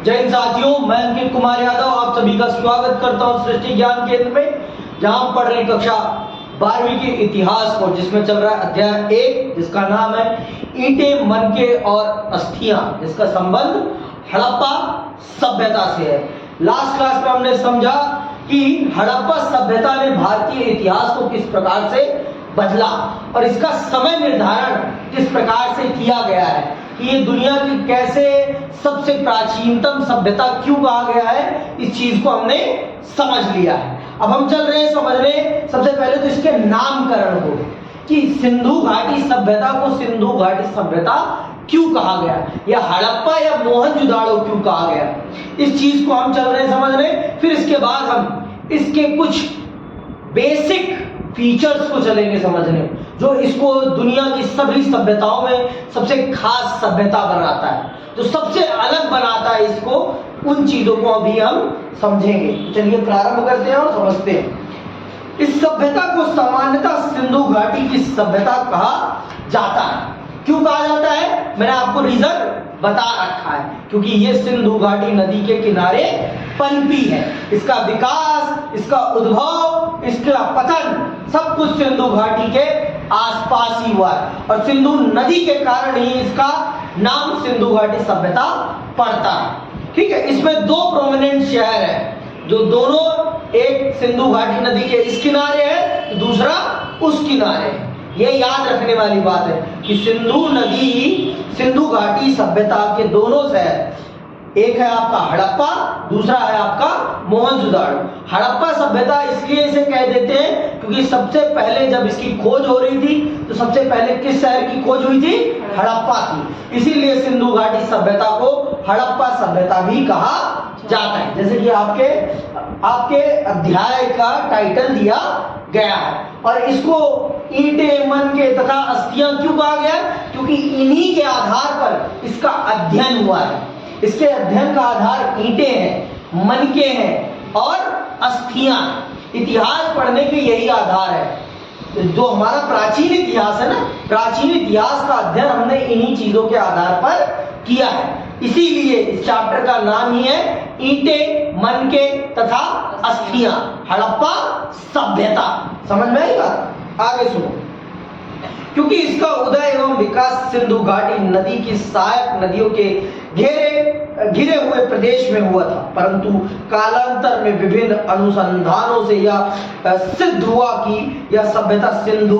जय हिंद साथियों, मैं अंकित कुमार यादव आप सभी का स्वागत करता हूं सृष्टि ज्ञान केंद्र में, जहां हम पढ़ रहे हैं कक्षा 12वीं के इतिहास को, जिसमें चल रहा है अध्याय 1, जिसका नाम है ईंटें, मनके और अस्थियां, जिसका संबंध हड़प्पा सभ्यता से है। लास्ट क्लास में हमने समझा कि हड़प्पा सभ्यता ने भारतीय इतिहास को किस प्रकार से बदला और इसका समय निर्धारण किस प्रकार से किया गया है कि ये दुनिया की कैसे सबसे प्राचीनतम सभ्यता क्यों कहा गया है। इस चीज को हमने समझ लिया है। अब हम चल रहे हैं समझने सबसे पहले तो इसके नामकरण को, कि सिंधु घाटी सभ्यता को सिंधु घाटी सभ्यता क्यों कहा गया, या हड़प्पा या मोहनजोदाड़ो क्यों कहा गया। इस चीज को हम चल रहे हैं समझने। फिर इसके बाद हम इसके कुछ बेसिक फीचर्स को चलेंगे समझने, जो इसको दुनिया की सभी सभ्यताओं में सबसे खास सभ्यता बनाता है, जो सबसे अलग बनाता है इसको। उन चीजों को अभी हम समझेंगे। चलिए प्रारंभ करते हैं और समझते हैं। इस सभ्यता को सामान्यतः सिंधु घाटी की सभ्यता कहा जाता है। क्यों कहा जाता है, मैंने आपको रीजन बता रखा है, क्योंकि ये सिंधु घाटी नदी के किनारे पनपी है। इसका विकास, इसका उद्भव, इसका पतन सब कुछ सिंधु घाटी के आसपास ही हुआ है, और सिंधु नदी के कारण ही इसका नाम सिंधु घाटी सभ्यता पड़ता है। ठीक है, इसमें दो प्रोमिनेंट शहर हैं, जो दोनों एक सिंधु घाटी नदी के इस किनारे है, तो दूसरा उस किनारे है। ये याद रखने वाली बात है कि सिंधु नदी सिंधु घाटी सभ्यता के दोनों शहर, एक है आपका हड़प्पा, दूसरा है आपका मोहनजोदाड़ो। हड़प्पा सभ्यता इसलिए इसे कह देते हैं क्योंकि सबसे पहले जब इसकी खोज हो रही थी तो सबसे पहले किस शहर की खोज हुई थी, हड़प्पा की। इसीलिए सिंधु घाटी सभ्यता को हड़प्पा सभ्यता भी कहा जाता है, जैसे कि आपके अध्याय का टाइटल दिया गया है। और इसको ईंटें, मनके तथा अस्थियां क्यों कहा गया, क्योंकि इन्हीं के आधार पर इसका अध्ययन हुआ है। इसके अध्ययन का आधार ईंटें हैं, मनके हैं और अस्थियां। इतिहास पढ़ने के यही आधार है। जो हमारा प्राचीन इतिहास है ना, प्राचीन इतिहास का अध्ययन हमने इन्हीं चीजों के आधार पर किया है। इसीलिए इस चैप्टर का नाम ही है ईंटें, मनके तथा अस्थियां, हड़प्पा सभ्यता। समझ में आई बात? आगे सुनो। क्योंकि इसका उदय एवं विकास सिंधु घाटी नदी की सहायक नदियों के घिरे हुए प्रदेश में हुआ था, परंतु कालांतर में विभिन्न अनुसंधानों से यह सिद्ध हुआ कि यह सभ्यता सिंधु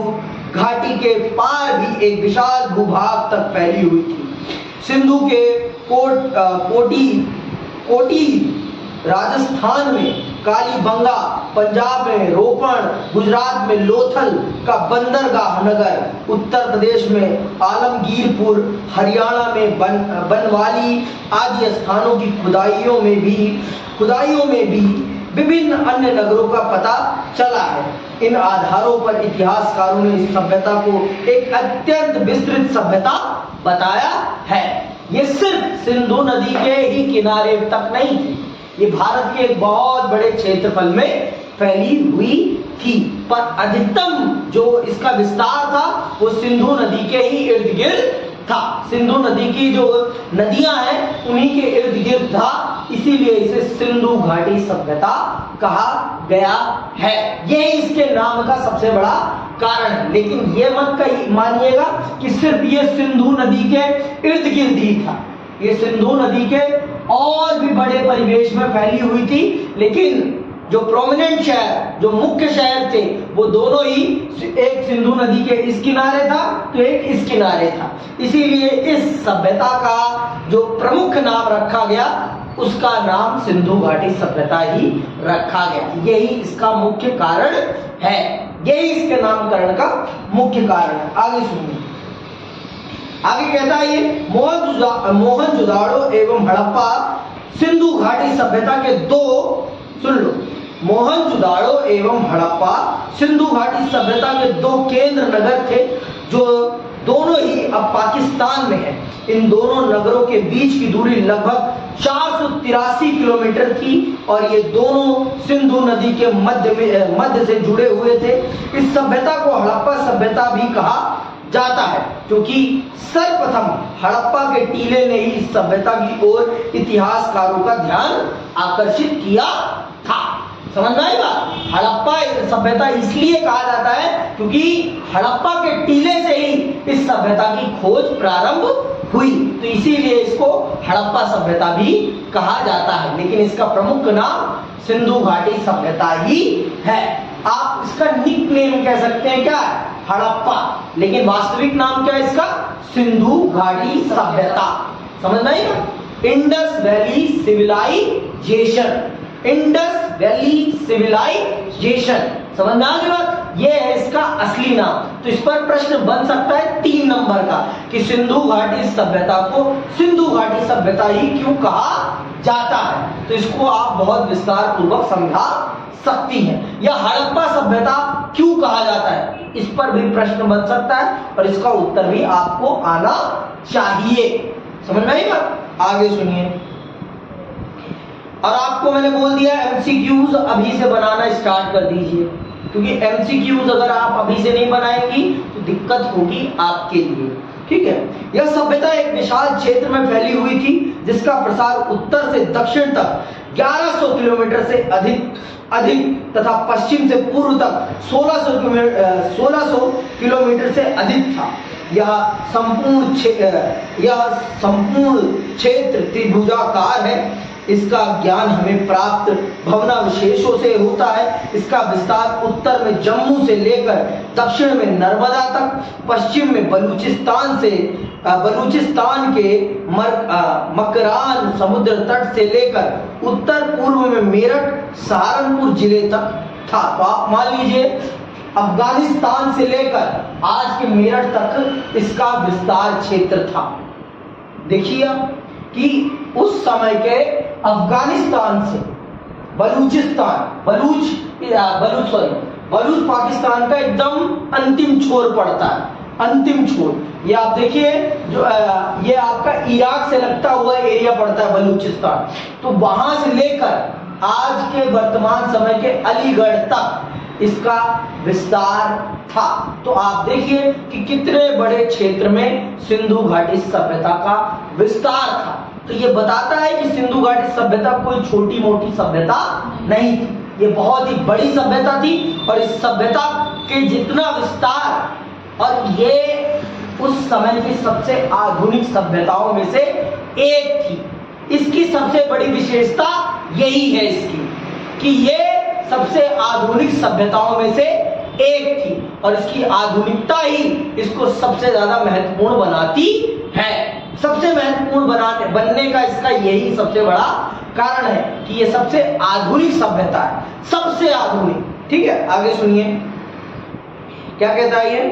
घाटी के पार भी एक विशाल भूभाग तक फैली हुई थी। सिंधु के कोटी राजस्थान में, कालीबंगा पंजाब में, रोपण गुजरात में, लोथल का बंदरगाह नगर उत्तर प्रदेश में, आलमगीरपुर हरियाणा में, बनवाली आदि स्थानों की खुदाइयों में भी विभिन्न अन्य नगरों का पता चला है। इन आधारों पर इतिहासकारों ने इस सभ्यता को एक अत्यंत विस्तृत सभ्यता बताया है। ये सिर्फ सिंधु नदी के ही किनारे तक नहीं थी, ये भारत के एक बहुत बड़े क्षेत्रफल में फैली हुई थी, पर अधिकतम जो इसका विस्तार था वो सिंधु नदी के ही इर्द गिर्द था। सिंधु नदी की जो नदियां हैं उन्हीं के इर्द गिर्द था, इसीलिए इसे सिंधु घाटी सभ्यता कहा गया है। यही इसके नाम का सबसे बड़ा कारण है। लेकिन ये मत मानिएगा कि सिर्फ ये सिंधु नदी के इर्द गिर्द ही था। ये सिंधु नदी के और भी बड़े परिवेश में फैली हुई थी, लेकिन जो प्रोमिनेंट शहर, जो मुख्य शहर थे, वो दोनों ही, एक सिंधु नदी के इस किनारे था तो एक इस किनारे था। इसीलिए इस सभ्यता का जो प्रमुख नाम रखा गया उसका नाम सिंधु घाटी सभ्यता ही रखा गया। यही इसका मुख्य कारण है, यही इसके नामकरण का मुख्य कारण है। आगे सुनिए, आगे कहता है ये मोहनजोदाड़ो एवं हड़प्पा सिंधु घाटी सभ्यता के दो, सुन लो, मोहनजोदाड़ो एवं हड़प्पा सिंधु घाटी सभ्यता के दो केंद्र नगर थे, जो दोनों ही अब पाकिस्तान में है। इन दोनों नगरों के बीच की दूरी लगभग 483 किलोमीटर थी और ये दोनों सिंधु नदी के मध्य से जुड़े हुए थे। इस सभ्यता को हड़प्पा सभ्यता भी कहा जाता है, क्योंकि सर्वप्रथम हड़प्पा के टीले ने ही इस सभ्यता की ओर इतिहासकारों का ध्यान आकर्षित किया था। समझ में आई बात? हड़प्पा सभ्यता इसलिए कहा जाता है क्योंकि हड़प्पा के टीले से ही इस सभ्यता की खोज प्रारंभ हुई, तो इसीलिए इसको हड़प्पा सभ्यता भी कहा जाता है। लेकिन इसका प्रमुख नाम सिंधु घाटी सभ्यता ही है। आप इसका निक नेम कह सकते हैं, क्या? हड़प्पा, लेकिन वास्तविक नाम क्या है इसका? सिंधु घाटी सभ्यता। समझ में आएगा? Indus valley civilisation, Indus valley civilisation, समझ में आ गई बात? ये है इसका असली नाम। तो इस पर प्रश्न बन सकता है 3 नंबर का कि सिंधु घाटी सभ्यता को सिंधु घाटी सभ्यता ही क्यों कहा जाता है, तो इसको आप बहुत विस्तार पूर्वक समझा सकती हैं। या हड़प्पा सभ्यता क्यों कहा जाता है, इस पर भी प्रश्न बन सकता है और इसका उत्तर भी आपको आना चाहिए। समझ में आई बात? आगे सुनिए। और आपको मैंने बोल दिया एमसीक्यूज अभी से बनाना स्टार्ट कर दीजिए, क्योंकि एमसीक्यूज अगर आप अभी से नहीं बनाएंगी तो दिक्कत होगी आपके लिए। ठीक है? यह सभ्यता एक विशाल क्षेत्र में फैली हुई थी, जिसका प्रसार उत्तर से दक्षिण तक 1100 किलोमीटर से अधिक तथा पश्चिम से पूर्व तक 1600 किलोमीटर से अधिक था। यह संपूर्ण क्षेत्र त्रिभुजाकार है। इसका ज्ञान हमें प्राप्त भवनावशेषों से होता है। इसका विस्तार उत्तर में जम्मू से लेकर दक्षिण में नर्मदा तक, पश्चिम में बलूचिस्तान के मकरान समुद्र तट से लेकर उत्तर पूर्व में मेरठ सहारनपुर जिले तक था। तो आप मान लीजिए अफगानिस्तान से लेकर आज के मेरठ तक इसका विस्तार क्षेत्र था। देखिए आप कि उस समय के अफगानिस्तान से बलूच पाकिस्तान का एकदम अंतिम छोर पड़ता है, अंतिम छोर। ये आप देखिए जो ये आपका इराक से लगता हुआ एरिया पड़ता है बलूचिस्तान, तो वहां से लेकर आज के वर्तमान समय के अलीगढ़ तक इसका विस्तार था। तो आप देखिए कि कितने बड़े क्षेत्र में सिंधु घाटी सभ्यता का विस्तार था। तो ये बताता है कि सिंधु घाटी सभ्यता कोई छोटी मोटी सभ्यता नहीं थी, ये बहुत ही बड़ी सभ्यता थी। और इस सभ्यता के जितना विस्तार, और ये उस समय की सबसे आधुनिक सभ्यताओं में से एक थी। इसकी सबसे बड़ी विशेषता यही है इसकी कि ये सबसे आधुनिक सभ्यताओं में से एक थी, और इसकी आधुनिकता ही इसको सबसे ज्यादा महत्वपूर्ण बनाती है। सबसे महत्वपूर्ण बनने का इसका यही सबसे बड़ा कारण है कि ये सबसे आधुनिक सभ्यता है, सबसे आधुनिक। ठीक है? आगे सुनिए क्या कहता है ये।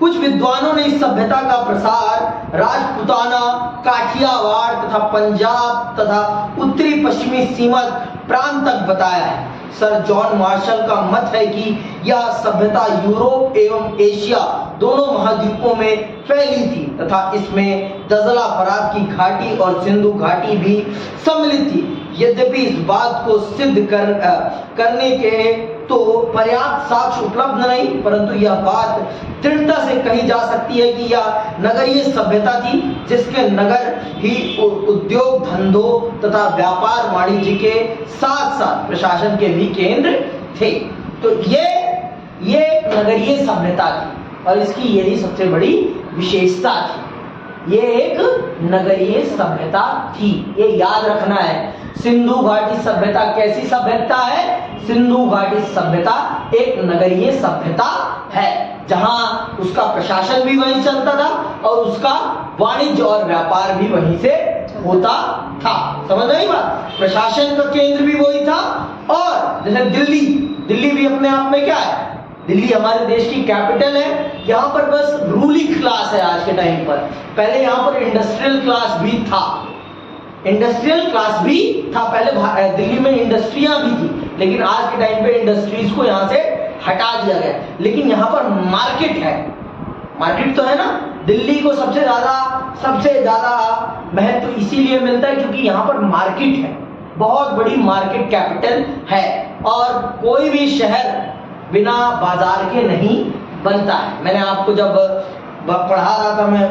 कुछ विद्वानों ने इस सभ्यता का प्रसार राजपूताना, काठियावाड़ तथा पंजाब तथा उत्तरी पश्चिमी सीमा प्रांत तक बताया है। सर जॉन मार्शल का मत है कि यह सभ्यता यूरोप एवं एशिया दोनों महाद्वीपों में फैली थी तथा इसमें दजला फरात की घाटी और सिंधु घाटी भी सम्मिलित थी। यद्यपि इस बात को सिद्ध करने के तो पर्याप्त साक्ष्य उपलब्ध नहीं, परंतु यह बात दृढ़ता से कही जा सकती है कि यह नगरीय सभ्यता थी, जिसके नगर ही उद्योग धंधों तथा व्यापार वाणिज्य के साथ साथ प्रशासन के भी केंद्र थे। तो ये नगरीय सभ्यता थी और इसकी यही सबसे बड़ी विशेषता थी। ये एक नगरीय सभ्यता थी, ये याद रखना है। सिंधु घाटी सभ्यता कैसी सभ्यता है? सिंधु घाटी सभ्यता एक नगरीय सभ्यता है, जहां उसका प्रशासन भी वहीं चलता था और उसका वाणिज्य और व्यापार भी वहीं से होता था। समझ आई बात? प्रशासन का केंद्र भी वही था। और जैसे दिल्ली भी अपने आप में क्या है? दिल्ली हमारे देश की कैपिटल है। यहाँ पर बस रूलिंग क्लास है आज के टाइम पर। पहले यहाँ पर इंडस्ट्रियल क्लास भी था, पहले दिल्ली में इंडस्ट्रियां भी थी, लेकिन आज के टाइम पे इंडस्ट्रीज को यहाँ से हटा दिया गया। लेकिन यहाँ पर मार्केट है, मार्केट तो है ना। दिल्ली को सबसे ज्यादा महत्व इसीलिए मिलता है क्योंकि यहाँ पर मार्केट है, बहुत बड़ी मार्केट कैपिटल है। और कोई भी शहर बिना बाजार के नहीं बनता है। मैंने आपको जब पढ़ा रहा था मैं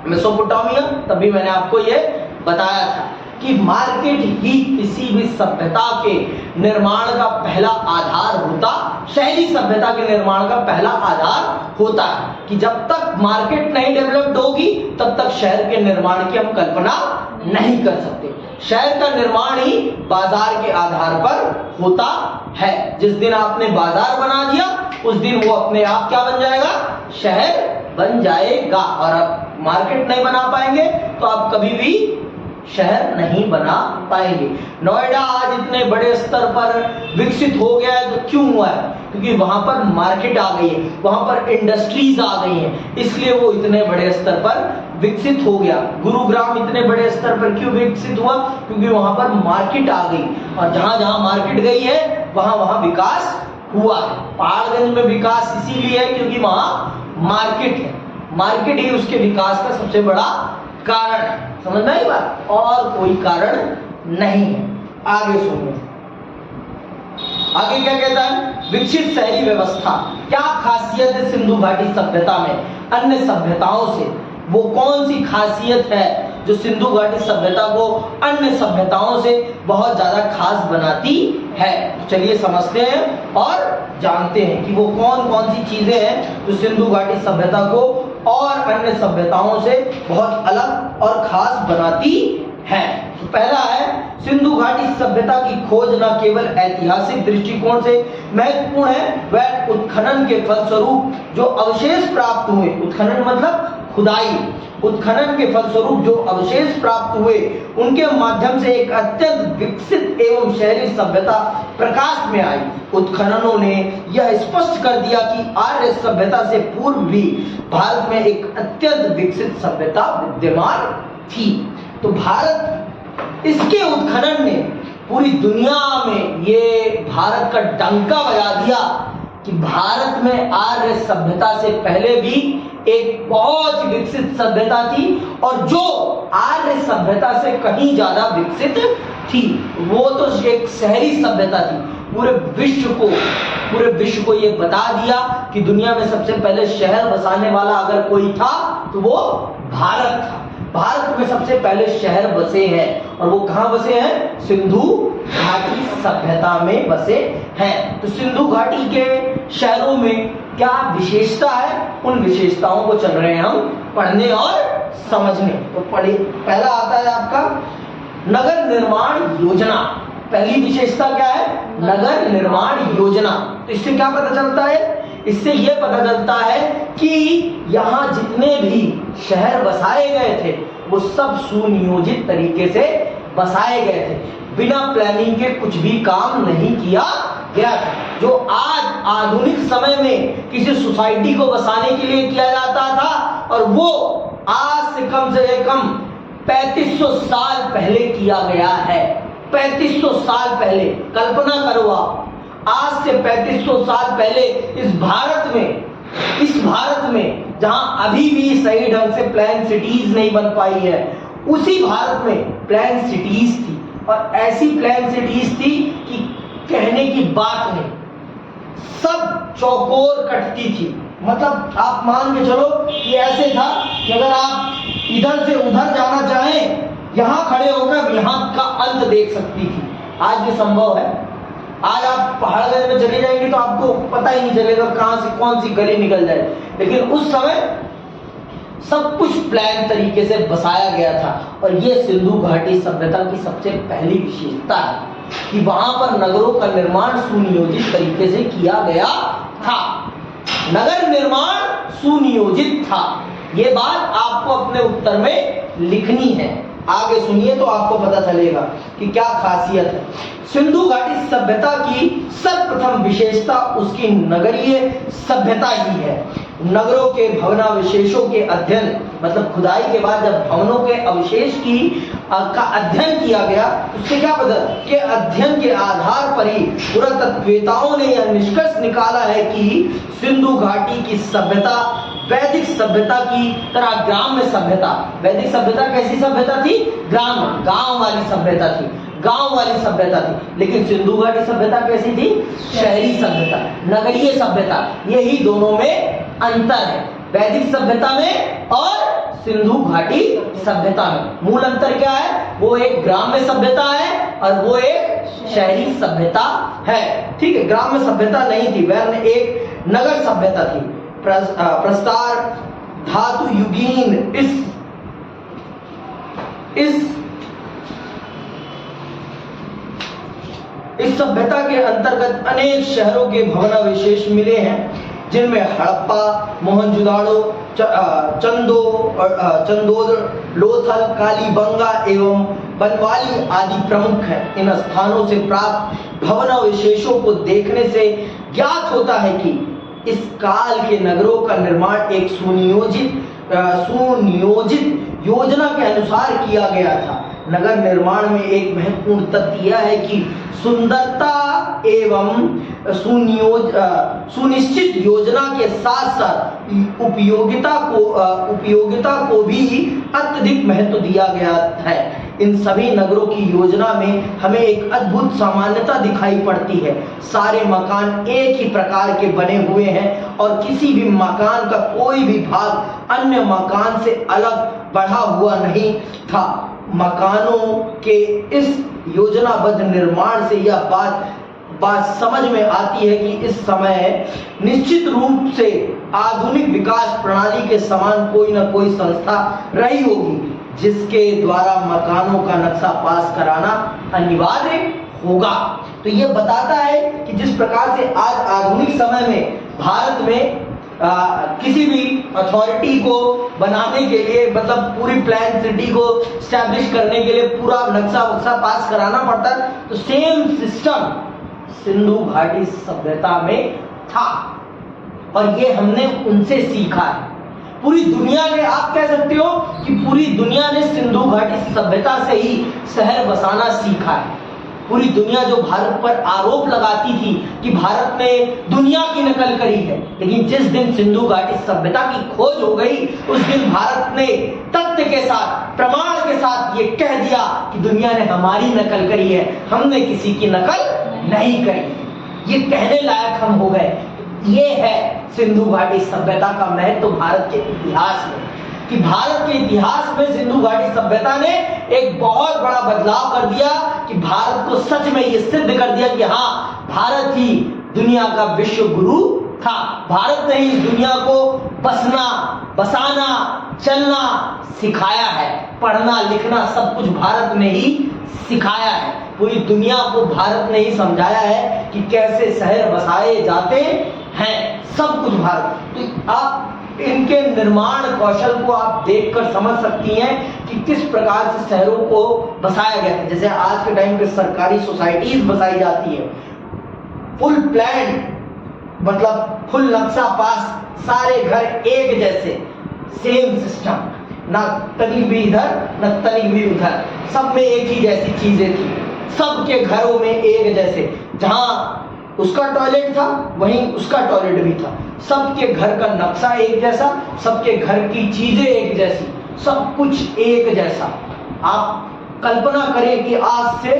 मेसोपोटामिया, तभी मैंने आपको ये बताया था कि मार्केट ही किसी भी सभ्यता के निर्माण का पहला आधार होता, शहरी सभ्यता के निर्माण का पहला आधार होता है कि जब तक मार्केट नहीं डेवलप्ड होगी तब तक शहर के निर्माण की हम कल्पना नहीं कर सकते। शहर का निर्माण ही बाजार के आधार पर होता है। जिस दिन आपने बाजार बना दिया उस दिन वो अपने आप क्या बन जाएगा, शहर बन जाएगा। और आप मार्केट नहीं बना पाएंगे तो आप कभी भी शहर नहीं बना पाएंगे। नोएडा आज इतने बड़े स्तर पर विकसित हो गया है तो क्यों हुआ है? क्योंकि वहां पर मार्केट आ गई है, वहां पर इंडस्ट्रीज आ गई हैं, इसलिए वो इतने बड़े स्तर पर विकसित हो गया। गुरुग्राम इतने बड़े स्तर पर क्यों विकसित हुआ? क्योंकि वहां पर मार्केट आ गई, और जहां जहां मार्केट गई है वहां वहां विकास हुआ है। पहाड़गंज में विकास इसीलिए है क्योंकि वहां मार्केट है, मार्केट ही उसके विकास का सबसे बड़ा कारण है। समझ में आई बात? और कोई कारण नहीं है। आगे सुनिए, आगे क्या कहता है? विकसित शहरी व्यवस्था, क्या खासियत है सिंधु घाटी सभ्यता में अन्य सभ्यताओं से? वो कौन सी खासियत है जो सिंधु घाटी सभ्यता को अन्य सभ्यताओं से बहुत ज्यादा खास बनाती है? चलिए समझते हैं और जानते हैं कि वो कौन कौन सी चीजें हैं जो सिंधु घाटी सभ्यता को और अन्य सभ्यताओं से बहुत अलग और खास बनाती है। तो पहला है, सिंधु घाटी सभ्यता की खोज न केवल ऐतिहासिक दृष्टिकोण से महत्वपूर्ण है, वह उत्खनन के फलस्वरूप जो अवशेष प्राप्त हुए, उत्खनन मतलब खुदाई, उत्खनन के फलस्वरूप जो अवशेष प्राप्त हुए उनके माध्यम से एक अत्यंत विकसित एवं शहरी सभ्यता प्रकाश में आई। उत्खननों ने यह स्पष्ट कर दिया कि आर्य सभ्यता से पूर्व भी भारत में एक अत्यंत विकसित सभ्यता विद्यमान थी। तो भारत, इसके उत्खनन ने पूरी दुनिया में ये भारत का डंका बजा दिया कि भारत में आर्य सभ्यता से पहले भी एक बहुत विकसित सभ्यता थी, और जो आर्य सभ्यता से कहीं ज्यादा विकसित थी वो तो एक शहरी सभ्यता थी। पूरे विश्व को ये बता दिया कि दुनिया में सबसे पहले शहर बसाने वाला अगर कोई था तो वो भारत था। भारत में सबसे पहले शहर बसे हैं, और वो कहां बसे हैं? सिंधु घाटी सभ्यता में बसे हैं। तो सिंधु घाटी के शहरों में क्या विशेषता है, उन विशेषताओं को चल रहे हैं हम पढ़ने और समझने। तो पढ़िए, पहला आता है आपका नगर निर्माण योजना। पहली विशेषता क्या है? नगर निर्माण योजना। तो इससे क्या पता चलता है? इससे यह पता चलता है कि यहाँ जितने भी शहर बसाए गए थे वो सब सुनियोजित तरीके से बसाए गए थे, बिना प्लानिंग के कुछ भी काम नहीं किया गया था। जो आज आधुनिक समय में किसी सोसाइटी को बसाने के लिए किया जाता था, और वो आज से कम 3500 साल पहले किया गया है। 3500 साल पहले, कल्पना करो आप, आज से 3500 साल पहले इस भारत में जहां अभी भी सही ढंग से प्लान सिटीज नहीं बन पाई है, उसी भारत में प्लान सिटीज थी, और ऐसी प्लान सिटीज थी कि कहने की बात नहीं, सब चौकोर कटती थी। मतलब आप मान के चलो कि ऐसे था कि अगर आप इधर से उधर जाना चाहें, यहां खड़े होकर यहां का अंत देख सकती थी। आज भी संभव है। आज आप पहाड़गंज में चले जाएंगे तो आपको पता ही नहीं चलेगा कहां से कौन सी गली निकल जाए, लेकिन उस समय सब कुछ प्लान तरीके से बसाया गया था। और ये सिंधु घाटी सभ्यता की सबसे पहली विशेषता है कि वहां पर नगरों का निर्माण सुनियोजित तरीके से किया गया था। नगर निर्माण सुनियोजित था, ये बात आपको अपने उत्तर में लिखनी है। आगे सुनिए तो आपको पता चलेगा कि क्या खासियत है। सिंधु घाटी सभ्यता की सर्वप्रथम विशेषता उसकी नगरीय सभ्यता ही है। नगरों के भवनावशेषों के अध्ययन, मतलब खुदाई के बाद जब भवनों के अवशेष का अध्ययन किया गया, उससे क्या पता कि अध्ययन के आधार पर ही पुरातत्ववेताओं ने यह निष्कर्ष निकाला है कि सिंधु घाटी की सभ्यता वैदिक सभ्यता की तरह ग्राम्य सभ्यता। वैदिक सभ्यता कैसी सभ्यता थी? ग्राम, गांव वाली सभ्यता थी, गांव वाली सभ्यता थी। लेकिन सिंधु घाटी सभ्यता कैसी थी? शहरी सभ्यता, नगरीय सभ्यता। यही दोनों में अंतर है। वैदिक सभ्यता में और सिंधु घाटी सभ्यता में। मूल अंतर क्या है? वो एक ग्राम्य सभ्यता है और वो एक शहरी सभ्यता है। ठीक है, ग्राम्य सभ्यता नहीं थी, वह एक नगर सभ्यता थी। प्रस्तार धातु युगीन इस सभ्यता के अंतर्गत अनेक शहरों के भवनावशेष मिले हैं, जिनमें हड़प्पा, मोहनजोदाड़ो, चंदोद, लोथल, कालीबंगा एवं बनवाली आदि प्रमुख हैं। इन स्थानों से प्राप्त भवनावशेषों को देखने से ज्ञात होता है कि इस काल के नगरों का निर्माण एक सुनियोजित योजना के अनुसार किया गया था। नगर निर्माण में एक महत्वपूर्ण तथ्य यह है कि सुंदरता एवं सुनिश्चित योजना के साथ साथ उपयोगिता को भी अत्यधिक महत्व दिया गया है। इन सभी नगरों की योजना में हमें एक अद्भुत सामान्यता दिखाई पड़ती है। सारे मकान एक ही प्रकार के बने हुए हैं और किसी भी मकान का कोई भी भाग अन्य मकान से अलग बढ़ा हुआ नहीं था। मकानों के इस योजनाबद्ध निर्माण से यह बात समझ में आती है कि इस समय निश्चित रूप से आधुनिक विकास प्रणाली के समान कोई न कोई संस्था रही होगी, जिसके द्वारा मकानों का नक्शा पास कराना अनिवार्य होगा। तो यह बताता है कि जिस प्रकार से आज आधुनिक समय में भारत में किसी भी अथॉरिटी को बनाने के लिए, मतलब पूरी प्लान सिटी को स्टैब्लिश करने के लिए पूरा नक्शा वक्शा पास कराना पड़ता है, तो सेम सिस्टम सिंधु घाटी सभ्यता में था और ये हमने उनसे सीखा है। पूरी दुनिया ने, आप कह सकते हो कि पूरी दुनिया ने सिंधु घाटी सभ्यता से ही शहर बसाना सीखा है। पूरी दुनिया जो भारत पर आरोप लगाती थी कि भारत ने दुनिया की नकल करी है, लेकिन जिस दिन सिंधु घाटी सभ्यता की खोज हो गई उस दिन भारत ने तथ्य के साथ, प्रमाण के साथ ये कह दिया कि दुनिया ने हमारी नकल करी है, हमने किसी की नकल नहीं करी। ये कहने लायक हम हो गए। ये है सिंधु घाटी सभ्यता का महत्व भारत के इतिहास में, कि भारत के इतिहास में सिंधु घाटी सभ्यता ने एक बहुत बड़ा बदलाव कर दिया, कि भारत को सच में ये सिद्ध कर दिया कि हाँ, भारत ही दुनिया का विश्व गुरु था। भारत ने ही इस दुनिया को बसना, बसाना, चलना सिखाया है। पढ़ना लिखना सब कुछ भारत ने ही सिखाया है। पूरी दुनिया को भारत ने ही समझाया है कि कैसे शहर बसाए जाते हैं, सब कुछ भारत। तो आप इनके निर्माण कौशल को आप देखकर समझ सकती हैं कि किस प्रकार से शहरों को बसाया गया है। जैसे आज के टाइम पे सरकारी सोसाइटीज बसाई जाती है, फुल प्लान, मतलब फुल नक्शा पास, सारे घर एक जैसे, सेम सिस्टम, ना तनिक भी इधर ना तनिक भी उधर, सब में एक ही जैसी चीजें थी, सबके घरों में एक जैसे। जहां उसका टॉयलेट था वहीं उसका टॉयलेट भी था, सबके घर का नक्शा एक जैसा, सबके घर की चीजें एक जैसी, सब कुछ एक जैसा। आप कल्पना करें कि आज से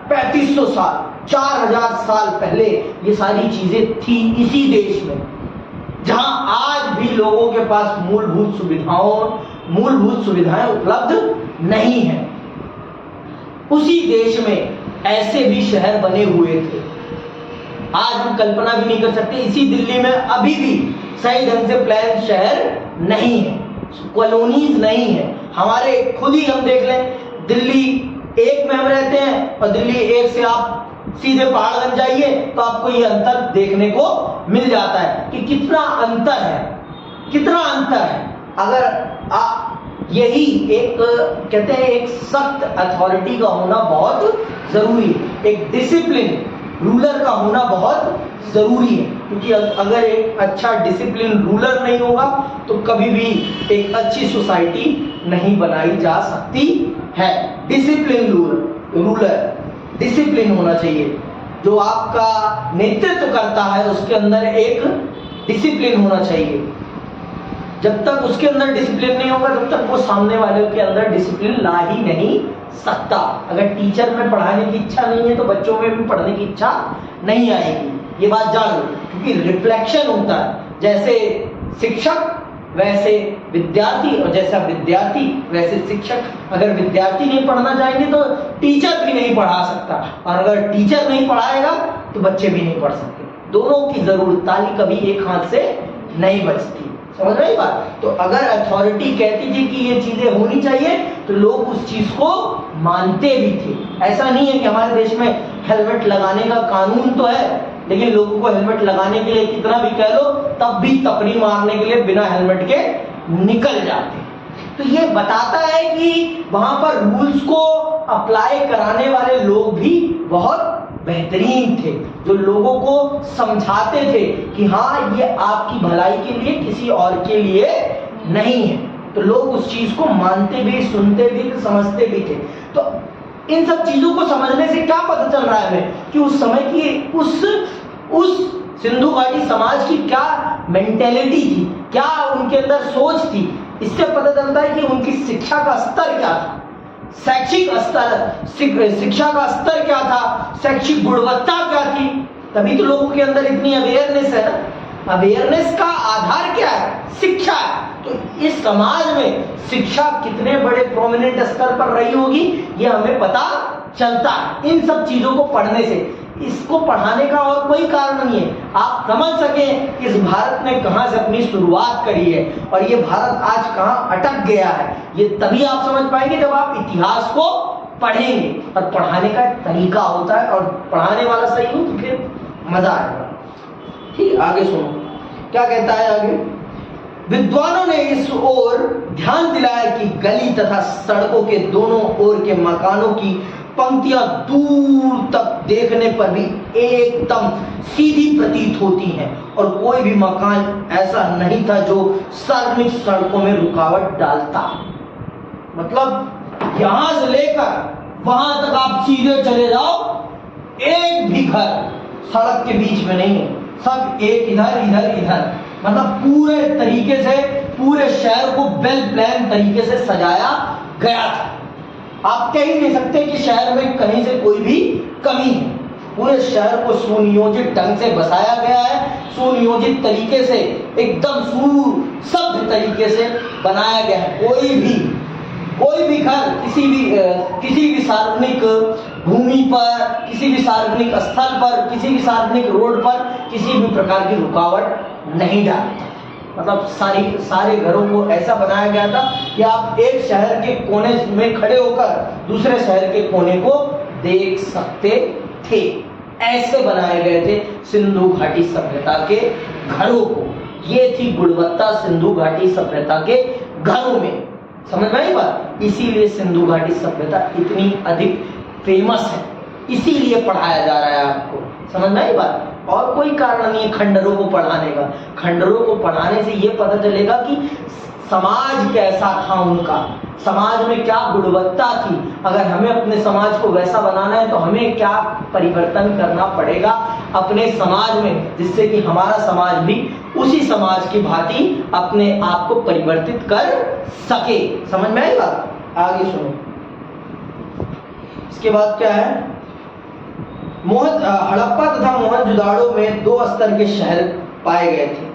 3500 साल, 4000 साल पहले ये सारी चीजें थी इसी देश में, जहां आज भी लोगों के पास मूलभूत सुविधाएं उपलब्ध नहीं है। उसी देश में ऐसे भी शहर बने हुए थे। आज हम कल्पना भी नहीं कर सकते। इसी दिल्ली में अभी भी सही ढंग से प्लान शहर नहीं है, कॉलोनीज नहीं है। हमारे खुद ही हम देख लें, दिल्ली एक में हम रहते हैं और दिल्ली एक से आप सीधे पहाड़गंज जाइए तो आपको ये अंतर देखने को मिल जाता है कि कितना अंतर है, कितना अंतर है। अगर आप यही एक कहते हैं, एक सख्त अथॉरिटी का होना बहुत जरूरी है, एक डिसिप्लिन रूलर का होना बहुत जरूरी है, क्योंकि अगर एक अच्छा डिसिप्लिन रूलर नहीं होगा तो कभी भी एक अच्छी सोसाइटी नहीं बनाई जा सकती है। डिसिप्लिन रूलर, डिसिप्लिन होना चाहिए। जो आपका नेतृत्व करता है उसके अंदर एक डिसिप्लिन होना चाहिए। जब तक उसके अंदर डिसिप्लिन नहीं होगा तब तक वो सामने वाले के अंदर डिसिप्लिन ला ही नहीं सकता। अगर टीचर में पढ़ाने की इच्छा नहीं है तो बच्चों में भी पढ़ने की इच्छा नहीं आएगी, ये बात जान लो। क्योंकि रिफ्लेक्शन होता है, जैसे शिक्षक वैसे विद्यार्थी, और जैसा विद्यार्थी वैसे शिक्षक। अगर विद्यार्थी नहीं पढ़ना चाहेंगे तो टीचर भी नहीं पढ़ा सकता, और अगर टीचर नहीं पढ़ाएगा तो बच्चे भी नहीं पढ़ सकते। दोनों की जरूरत, ताली कभी एक हाथ से नहीं बजती। समझ रही बात? तो अगर अथॉरिटी कहती थी कि ये चीजें होनी चाहिए तो लोग उस चीज को मानते भी थे। ऐसा नहीं है कि हमारे देश में हेलमेट लगाने का कानून तो है, लेकिन लोगों को हेलमेट लगाने के लिए कितना भी कह लो तब भी तपरी मारने के लिए बिना हेलमेट के निकल जाते। तो ये बताता है कि वहां पर रूल्स को अप्लाई कराने वाले लोग भी बहुत बेहतरीन थे, जो लोगों को समझाते थे कि हाँ ये आपकी भलाई के लिए, किसी और के लिए नहीं है। तो लोग उस चीज को मानते भी, सुनते भी, समझते भी थे। तो इन सब चीजों को समझने से क्या पता चल रहा है हमें कि उस समय की उस सिंधु घाटी समाज की क्या मेंटेलिटी थी, क्या उनके अंदर सोच थी। इससे पता चलता है कि उनकी शिक्षा का स्तर क्या था, शैक्षिक स्तर, शिक्षा का स्तर क्या था, शैक्षिक गुणवत्ता क्या थी। तभी तो लोगों के अंदर इतनी अवेयरनेस है ना। अवेयरनेस का आधार क्या है? शिक्षा है। तो इस समाज में शिक्षा कितने बड़े प्रोमिनेंट स्तर पर रही होगी ये हमें पता चलता है इन सब चीजों को पढ़ने से। इसको पढ़ाने का और कोई कारण नहीं है। आप समझ सकें इस भारत ने कहां से अपनी शुरुआत करी है और ये भारत आज कहां अटक गया है, ये तभी आप समझ पाएंगे जब आप इतिहास को पढ़ेंगे। और पढ़ाने का तरीका होता है, और पढ़ाने वाला सही हो तो फिर मजा आएगा। ठीक, आगे सुनो क्या कहता है आगे। विद्वानों ने इस ओर ध्यान दिलाया कि गली तथा सड़कों के दोनों ओर के मकानों की पंक्तियां दूर तक देखने पर भी एकदम सीधी प्रतीत होती हैं, और कोई भी मकान ऐसा नहीं था जो सार्वजनिक सड़कों में रुकावट डालता। मतलब यहां से लेकर वहां तक आप सीधे चले जाओ, एक भी घर सड़क के बीच में नहीं है, सब एक इधर इधर इधर। मतलब पूरे तरीके से पूरे शहर को वेल प्लान तरीके से सजाया गया था। आप कह ही नहीं सकते कि शहर में कहीं से कोई भी कमी है। पूरे शहर को सुनियोजित ढंग से बसाया गया है, सुनियोजित तरीके से, एकदम सुसभ्य तरीके से बनाया गया है। कोई भी घर किसी भी सार्वजनिक भूमि पर, किसी भी सार्वजनिक स्थल पर, किसी भी सार्वजनिक रोड पर किसी भी प्रकार की रुकावट नहीं डालता। मतलब सारे घरों को ऐसा बनाया गया था कि आप एक शहर के कोने में खड़े होकर दूसरे शहर के कोने को देख सकते थे। ऐसे बनाए गए थे सिंधु घाटी सभ्यता के घरों को। ये थी गुणवत्ता सिंधु घाटी सभ्यता के घरों में। समझ में आई बात? इसीलिए सिंधु घाटी सभ्यता इतनी अधिक फेमस है, इसीलिए पढ़ाया जा रहा है आपको। समझ में आई बात? और कोई कारण नहीं है खंडरों को पढ़ाने का। खंडरों को पढ़ाने से ये पता चलेगा कि समाज कैसा था उनका, समाज में क्या गुणवत्ता थी। अगर हमें अपने समाज को वैसा बनाना है तो हमें क्या परिवर्तन करना पड़ेगा अपने समाज में, जिससे कि हमारा समाज भी उसी समाज की भांति अपने आप को परिवर्तित कर सके। समझ में आई बात? आगे सुनो। इसके बाद क्या है? हड़प्पा तथा मोहनजोदाड़ो में दो स्तर के शहर पाए गए थे।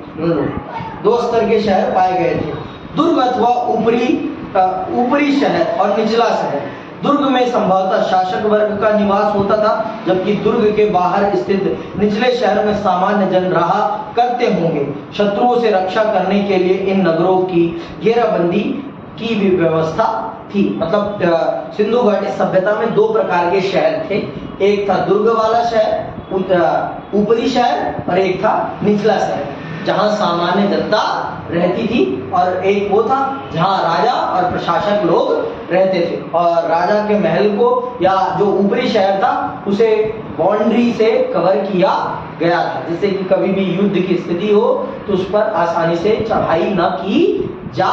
दो स्तर के शहर पाए गए थे, दुर्ग अथवा ऊपरी शहर और निचला शहर। दुर्ग में संभवतः शासक वर्ग का निवास होता था, जबकि दुर्ग के बाहर स्थित निचले शहर में सामान्य जन रहा करते होंगे। शत्रुओं से रक्षा करने के लिए इन नगरों की घेराबंदी की भी व्यवस्था थी। मतलब सिंधु घाटी सभ्यता में दो प्रकार के शहर थे, एक था दुर्ग वाला शहर, ऊपरी शहर, और एक था निचला शहर जहां सामान्य जनता रहती थी, और एक वो था जहां राजा और प्रशासक लोग रहते थे। और राजा के महल को या जो ऊपरी शहर था उसे बाउंड्री से कवर किया गया था, जिससे कि कभी भी युद्ध की स्थिति हो तो उस पर आसानी से चढ़ाई न की जा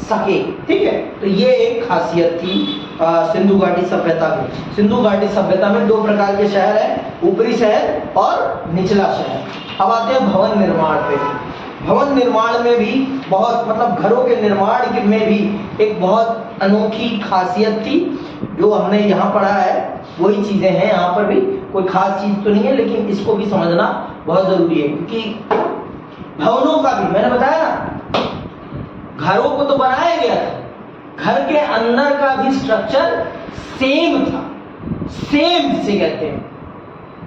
सके। ठीक है, तो ये एक खासियत थी सिंधु घाटी सभ्यता में। सिंधु घाटी सभ्यता में दो प्रकार के शहर हैं, ऊपरी शहर और निचला शहर। अब आते हैं भवन निर्माण पे। भवन निर्माण में भी बहुत, मतलब घरों के निर्माण में भी एक बहुत अनोखी खासियत थी। जो हमने यहाँ पढ़ा है वही चीजें हैं, यहाँ पर भी कोई खास चीज तो नहीं है, लेकिन इसको भी समझना बहुत जरूरी है, क्योंकि भवनों का भी मैंने बताया ना, घरों को तो बनाया गया था, घर के अंदर का भी स्ट्रक्चर सेम था। सेम से कहते हैं,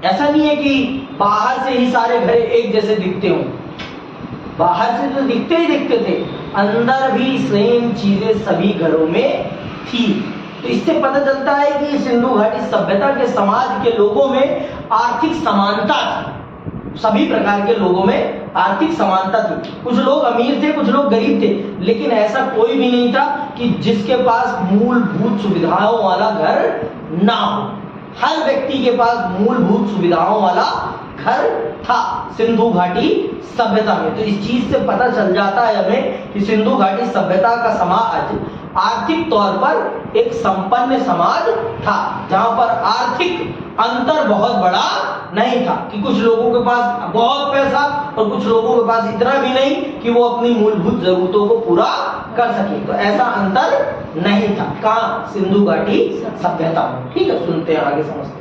ऐसा नहीं है कि बाहर से ही सारे घर एक जैसे दिखते हों, बाहर से तो दिखते ही दिखते थे, अंदर भी सेम चीजें सभी घरों में थी। तो इससे पता चलता है कि सिंधु घाटी सभ्यता के समाज के लोगों में आर्थिक समानता थी। सभी प्रकार के लोगों में आर्थिक समानता थी। कुछ लोग अमीर थे, कुछ लोग गरीब थे, लेकिन ऐसा कोई भी नहीं था कि जिसके पास मूलभूत सुविधाओं वाला घर ना हो। हर व्यक्ति के पास मूलभूत सुविधाओं वाला घर था सिंधु घाटी सभ्यता में। तो इस चीज से पता चल जाता है हमें कि सिंधु घाटी सभ्यता का समाज आर्थिक तौर पर एक संपन्न समाज था, जहां पर आर्थिक अंतर बहुत बड़ा नहीं था कि कुछ लोगों के पास बहुत पैसा और कुछ लोगों के पास इतना भी नहीं कि वो अपनी मूलभूत जरूरतों को पूरा कर सके। तो ऐसा अंतर नहीं था कहाँ? सिंधु घाटी सभ्यता में। ठीक है, सुनते हैं आगे, समझते हैं।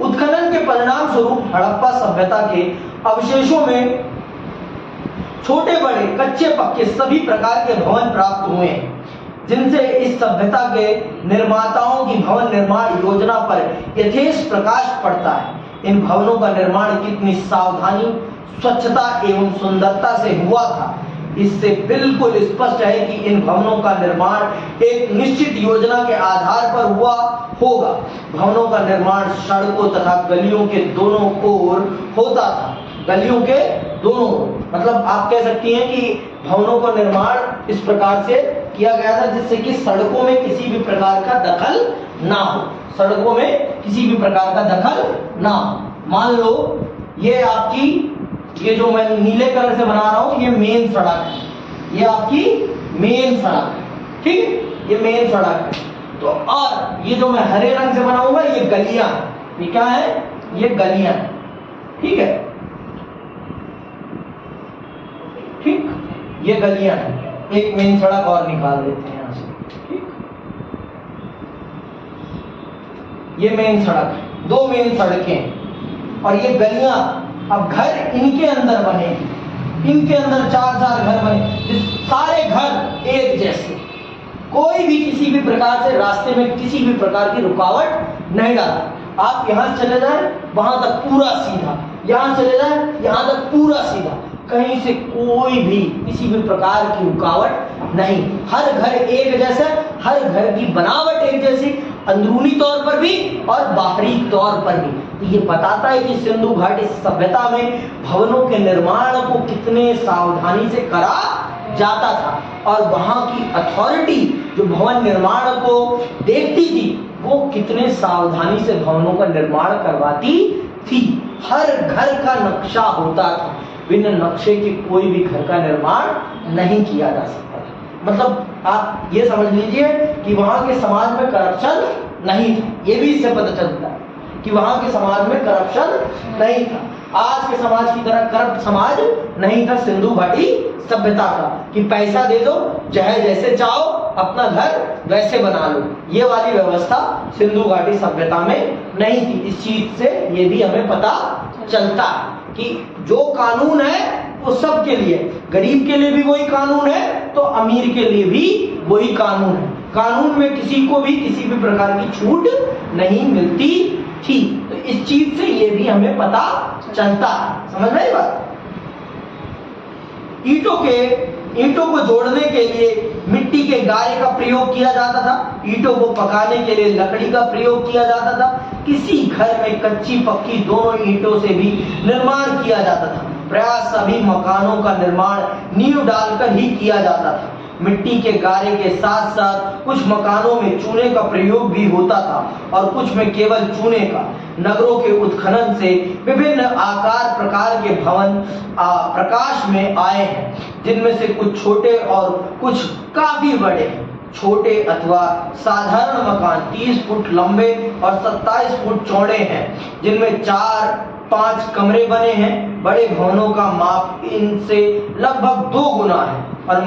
उत्खनन के परिणाम स्वरूप हड़प्पा सभ्यता के अवशेषों में छोटे बड़े कच्चे पक्के सभी प्रकार के भवन प्राप्त हुए हैं, जिनसे इस सभ्यता के निर्माताओं की भवन निर्माण योजना पर यथेष प्रकाश पड़ता है। इन भवनों का निर्माण कितनी सावधानी, स्वच्छता एवं सुंदरता से हुआ था, इससे बिल्कुल स्पष्ट है कि इन भवनों का निर्माण एक निश्चित योजना के आधार पर हुआ होगा। भवनों का निर्माण सड़कों तथा गलियों के दोनों ओर होता था। गलियों के दोनों, मतलब आप कह सकती हैं कि भवनों का निर्माण इस प्रकार से किया गया था जिससे कि सड़कों में किसी भी प्रकार का दखल ना हो, सड़कों में किसी भी प्रकार का दखल ना हो। मान लो ये आपकी, ये जो मैं नीले कलर से बना रहा हूं, ये मेन सड़क है, ये आपकी मेन सड़क है, ठीक, ये मेन सड़क है। तो और ये जो मैं हरे रंग से बनाऊंगा, ये गलियां, ये क्या है? ये गलियां, ठीक है, ठीक, ये गलियां हैं। एक मेन सड़क और निकाल देते हैं यहां से, ठीक, ये मेन सड़क है, दो मेन सड़कें और ये गलियां। अब घर इनके अंदर बने, इनके अंदर चार चार घर बने, सारे घर एक जैसे, कोई भी किसी भी प्रकार से रास्ते में किसी भी प्रकार की रुकावट नहीं डालता। आप यहां चले जाए वहां तक पूरा सीधा, यहां चले जाए यहां तक पूरा सीधा, कहीं से कोई भी किसी भी प्रकार की रुकावट नहीं। हर घर एक जैसा, हर घर की बनावट एक जैसी, अंदरूनी तौर पर भी और बाहरी तौर पर भी। तो ये बताता है कि सिंधु घाटी सभ्यता में भवनों के निर्माण को कितने सावधानी से करा जाता था और वहां की अथॉरिटी जो भवन निर्माण को देखती थी वो कितने सावधानी से भवनों का निर्माण करवाती थी। हर घर का नक्शा होता था, बिना नक्शे के कोई भी घर का निर्माण नहीं किया जा सकता था। मतलब आप ये समझ लीजिए कि वहां के समाज में करप्शन नहीं था। ये भी इससे पता चलता है कि वहां के समाज में करप्शन नहीं था। आज के समाज की तरह करप्ट समाज नहीं था सिंधु घाटी सभ्यता का कि पैसा दे दो, चाहे जैसे चाहो अपना घर वैसे बना लो। ये वाली व्यवस्था सिंधु घाटी सभ्यता में नहीं थी। इस चीज से ये भी हमें पता चलता है कि जो कानून है वो सबके लिए, गरीब के लिए भी वही कानून है तो अमीर के लिए भी वही कानून है। कानून में किसी को भी किसी भी प्रकार की छूट नहीं मिलती थी। तो इस चीज से ये भी हमें पता चलता है। समझ में आई बात? ईंटों को जोड़ने के लिए मिट्टी के गारे का प्रयोग किया जाता था। ईंटों को पकाने के लिए लकड़ी का प्रयोग किया जाता था। किसी घर में कच्ची पक्की दोनों ईंटों से भी निर्माण किया जाता था। प्राय सभी मकानों का निर्माण नींव डालकर ही किया जाता था। मिट्टी के गारे के साथ साथ कुछ मकानों में चूने का प्रयोग भी होता था और कुछ में केवल चूने का। नगरों के उत्खनन से विभिन्न आकार प्रकार के भवन प्रकाश में आए हैं, जिनमें से कुछ छोटे और कुछ काफी बड़े हैं। छोटे अथवा साधारण मकान 30 फुट लंबे और 27 फुट चौड़े हैं, जिनमें 4-5 कमरे बने हैं। बड़े भवनों का माप इनसे लगभग 2 गुना है और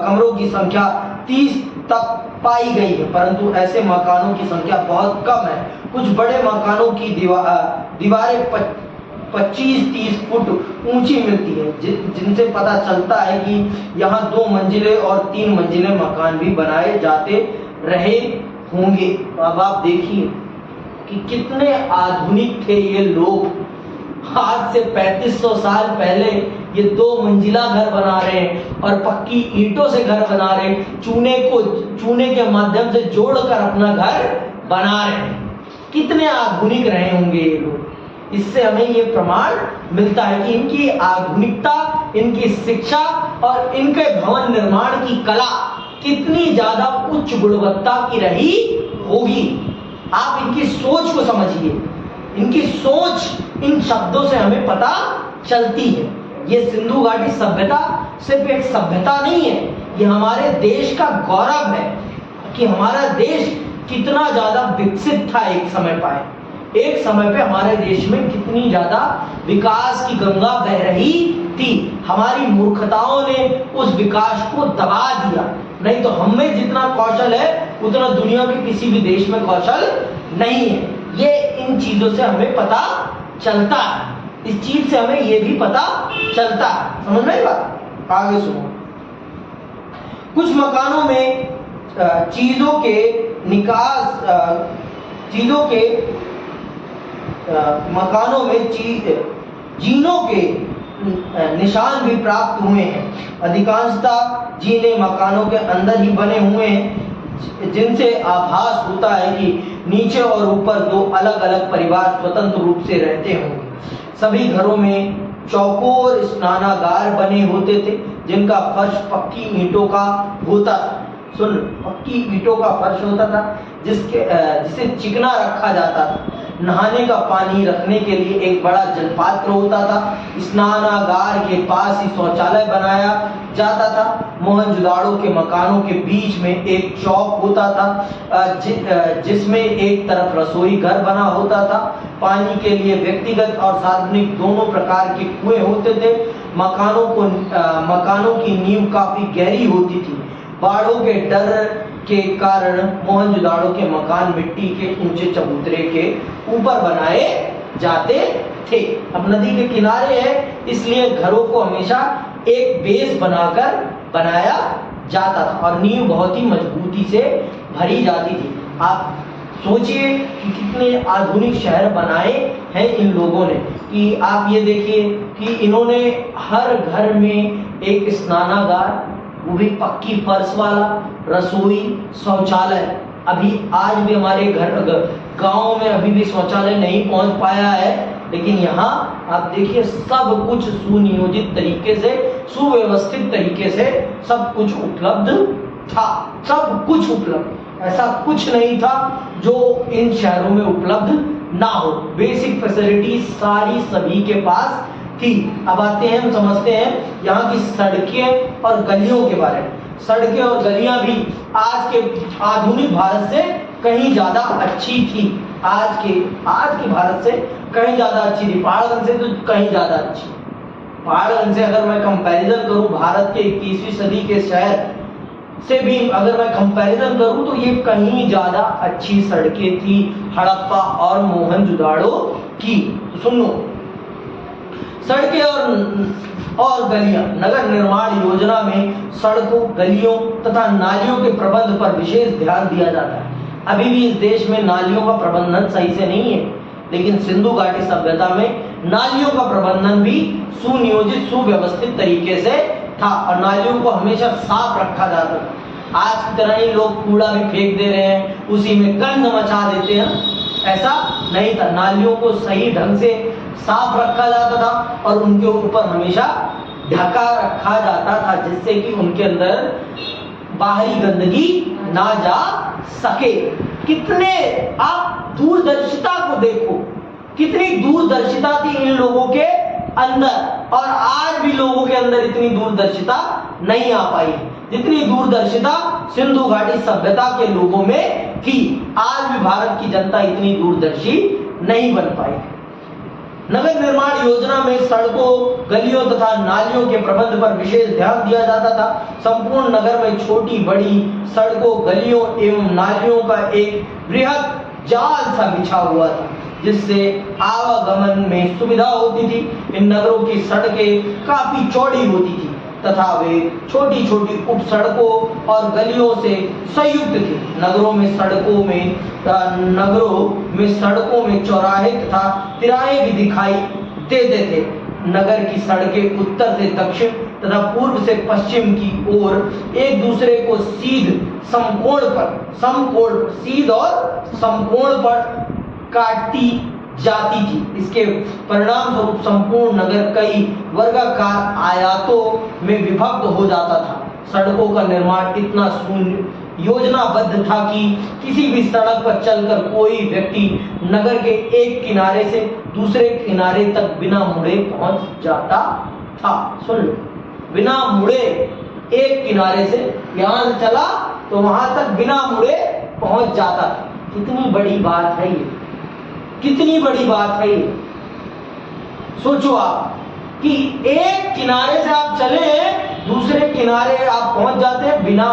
कमरों की संख्या 30 तक पाई गई है, परंतु ऐसे मकानों की संख्या बहुत कम है। कुछ बड़े मकानों की दीवारें 25-30 फुट ऊंची मिलती है, जिनसे पता चलता है कि यहाँ 2 मंजिले और 3 मंजिले मकान भी बनाए जाते रहे होंगे। अब आप देखिए कि कितने आधुनिक थे ये लोग। आज से 3500 साल पहले ये 2 मंजिला घर बना रहे हैं और पक्की ईंटों से घर बना रहे हैं, चूने के माध्यम से जोड़कर अपना घर बना रहे हैं। कितने आधुनिक रहे होंगे ये लोग। इससे हमें ये प्रमाण मिलता है कि इनकी आधुनिकता, इनकी शिक्षा और इनके भवन निर्माण की कला कितनी ज्यादा उच्च गुणवत्ता की रही होगी। आप इनकी सोच को समझिए, इनकी सोच इन शब्दों से हमें पता चलती है। ये सिंधु घाटी सभ्यता सिर्फ एक सभ्यता नहीं है, ये हमारे देश का गौरव है कि हमारा देश कितना ज्यादा विकसित था। एक समय पे हमारे देश में कितनी ज्यादा विकास की गंगा बह रही थी। हमारी मूर्खताओं ने उस विकास को दबा दिया। नहीं तो हम में जितना कौशल है उतना दुनिया के किसी भी देश में कौशल नहीं है। ये इन चीजों से हमें पता चलता है, इस चीज से हमें ये भी पता चलता है। समझ में आई बात? आगे सुनो। कुछ मकानों में चीजों के मकानों में जीनों के निशान भी प्राप्त हुए हैं। अधिकांशतः जीने मकानों के अंदर ही बने हुए हैं, जिनसे आभास होता है कि नीचे और ऊपर 2 अलग अलग परिवार स्वतंत्र रूप से रहते होंगे। सभी घरों में चौकोर स्नानागार बने होते थे, जिनका फर्श पक्की ईंटों का होता था। पक्की ईंटों का फर्श होता था, जिसे चिकना रखा जाता था। नहाने का पानी रखने के लिए एक बड़ा जलपात्र होता था। स्नानागार के पास ही शौचालय बनाया जाता था। मोहनजोदाड़ो के मकानों के बीच में एक चौक होता था, जिसमें एक तरफ रसोई घर बना होता था। पानी के लिए व्यक्तिगत और सार्वजनिक दोनों प्रकार के कुएं होते थे। मकानों की नींव काफी गहरी होती थी। बाढ़ों के डर के कारण मोहनजोदाड़ो के मकान मिट्टी के ऊंचे चबूतरे के ऊपर बनाए जाते थे। अब नदी के किनारे है, इसलिए घरों को हमेशा एक बेस बनाकर बनाया जाता था और नींव बहुत ही मजबूती से भरी जाती थी। आप सोचिए कि कितने आधुनिक शहर बनाए हैं इन लोगों ने। कि आप ये देखिए कि इन्होंने हर घर में एक स्नानागार, वो भी पक्की फर्श वाला, रसोई, शौचालय। अभी आज भी हमारे गांव में अभी भी शौचालय नहीं पहुंच पाया है, लेकिन यहाँ आप देखिए सब कुछ सुनियोजित तरीके से, सुव्यवस्थित तरीके से सब कुछ उपलब्ध था। सब कुछ उपलब्ध, ऐसा कुछ नहीं था जो इन शहरों में उपलब्ध ना हो। बेसिक फैसिलिटी सारी सभी के पास थी। अब आते हैं, हम समझते हैं यहाँ की सड़कें और गलियों के बारे में। सड़कें और गलियां भी आज के आधुनिक भारत से कहीं ज्यादा अच्छी थी। आज के भारत से कहीं ज्यादा अच्छी थी। पहाड़गंज से तो कहीं ज्यादा अच्छी। पहाड़गंज से अगर मैं कंपैरिजन करूं भारत के 21वीं सदी के शहर से भी अगर मैं कंपैरिजन करूं तो ये कहीं ज्यादा अच्छी सड़कें थी हड़प्पा और मोहनजोदाड़ो की। सुनो, सड़कें और गलियां। नगर निर्माण योजना में सड़कों, गलियों तथा नालियों के प्रबंध पर विशेष ध्यान दिया जाता है। अभी भी इस देश में नालियों का प्रबंधन सही से नहीं है, लेकिन सिंधु घाटी सभ्यता में नालियों का प्रबंधन भी सुनियोजित, सुव्यवस्थित तरीके से था और नालियों को हमेशा साफ रखा जाता था। आज की तरह ही लोग कूड़ा भी फेंक दे रहे हैं, उसी में गंद मचा देते हैं, ऐसा नहीं था। नालियों को सही ढंग से साफ रखा जाता था और उनके ऊपर हमेशा ढका रखा जाता था, जिससे कि उनके अंदर बाहरी गंदगी ना जा सके। कितने आप दूरदर्शिता को देखो, कितनी दूरदर्शिता थी इन लोगों के अंदर, और आज भी लोगों के अंदर इतनी दूरदर्शिता नहीं आ पाई जितनी दूरदर्शिता सिंधु घाटी सभ्यता के लोगों में थी। आज भी भारत की जनता इतनी दूरदर्शी नहीं बन पाई। नगर निर्माण योजना में सड़कों, गलियों तथा नालियों के प्रबंध पर विशेष ध्यान दिया जाता था। संपूर्ण नगर में छोटी बड़ी सड़कों, गलियों एवं नालियों का एक बृहद जाल सा बिछा हुआ था, जिससे आवागमन में सुविधा होती थी। इन नगरों की सड़कें काफी चौड़ी होती थी तथा वे छोटी छोटी उप सड़कों और गलियों से संयुक्त थी। नगरों में सड़कों में चौराहे तथा तिराहे भी दिखाई देते थे। नगर की सड़कें उत्तर से दक्षिण तथा पूर्व से पश्चिम की ओर एक दूसरे को सीध और समकोण पर काटती जाती थी। इसके परिणाम स्वरूप संपूर्ण नगर कई वर्गाकार आयतों में विभक्त हो जाता था। सड़कों का निर्माण इतना योजनाबद्ध था कि किसी भी सड़क पर चलकर कोई व्यक्ति नगर के एक किनारे से दूसरे किनारे तक बिना मुड़े पहुंच जाता था। सुन लो, बिना मुड़े एक किनारे से यहां से चला तो वहां तक बिना मुड़े पहुंच जाता था। कितनी बड़ी बात है ये, कितनी बड़ी बात है ये। सोचो आप कि एक किनारे से आप चले दूसरे किनारे आप पहुंच जाते हैं बिना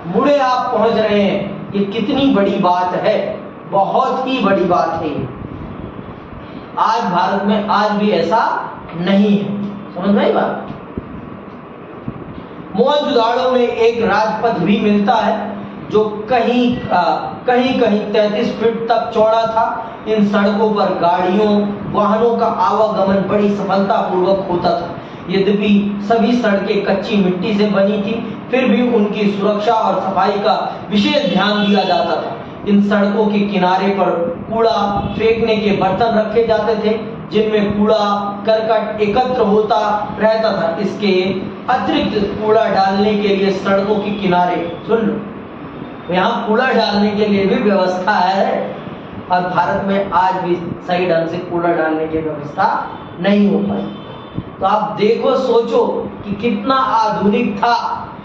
मुड़े आप पहुंच रहे हैं। ये कितनी बड़ी बात है, बहुत ही बड़ी बात है ये। आज भारत में आज भी ऐसा नहीं है, समझ में आई बात। मोहनजोदाड़ो में एक राजपथ भी मिलता है जो कहीं 33 फीट तक चौड़ा था। इन सड़कों पर वाहनों का आवागमन बड़ी सफलतापूर्वक होता था। यद्यपि सभी सड़कें कच्ची मिट्टी से बनी थी, फिर भी उनकी सुरक्षा और सफाई का विशेष ध्यान दिया जाता था। इन सड़कों के किनारे पर कूड़ा फेंकने के बर्तन रखे जाते थे जिनमें कूड़ा करकट एकत्र होता रहता था। इसके अतिरिक्त कूड़ा डालने के लिए सड़कों के किनारे, सुन लो, यहाँ कूड़ा डालने के लिए भी व्यवस्था है और भारत में आज भी सही ढंग से कूड़ा डालने की व्यवस्था नहीं हो पाई। तो आप देखो, सोचो कि कितना आधुनिक था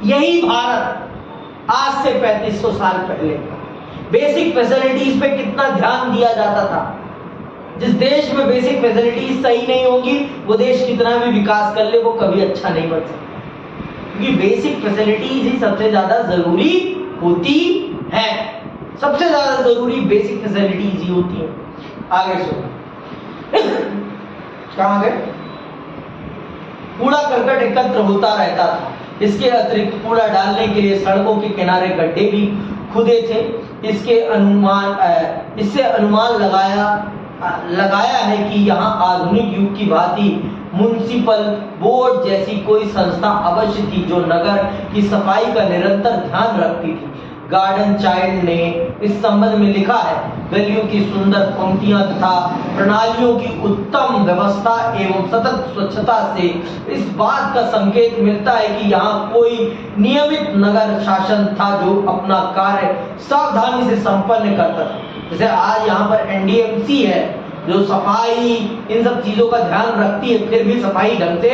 यही भारत आज से 3500 साल पहले। बेसिक फैसिलिटीज पे कितना ध्यान दिया जाता था। जिस देश में बेसिक फैसिलिटीज सही नहीं होगी वो देश कितना भी विकास कर ले वो कभी अच्छा नहीं बन सकता, क्योंकि बेसिक फैसिलिटीज ही सबसे ज्यादा जरूरी होती है। सबसे ज्यादा जरूरी बेसिक फैसिलिटीज ही होती है। आगे सुनो, कहां गए? कूड़ा करकट एकत्र होता रहता था। इसके अतिरिक्त कूड़ा डालने के लिए सड़कों के किनारे गड्ढे भी खुदे थे। इससे अनुमान लगाया है कि यहाँ आधुनिक युग की भांति म्युनिसिपल बोर्ड जैसी कोई संस्था अवश्य थी जो नगर की सफाई का निरंतर ध्यान रखती थी। गार्डन चाइल्ड ने इस संबंध में लिखा है, गलियों की सुंदर पंक्तियां तथा प्रणालियों की उत्तम व्यवस्था एवं सतत स्वच्छता से इस बात का संकेत मिलता है कि यहाँ कोई नियमित नगर शासन था जो अपना कार्य सावधानी से संपन्न करता था। जैसे आज यहाँ पर एनडीएमसी है जो सफाई इन सब चीजों का ध्यान रखती है, फिर भी सफाई ढंग से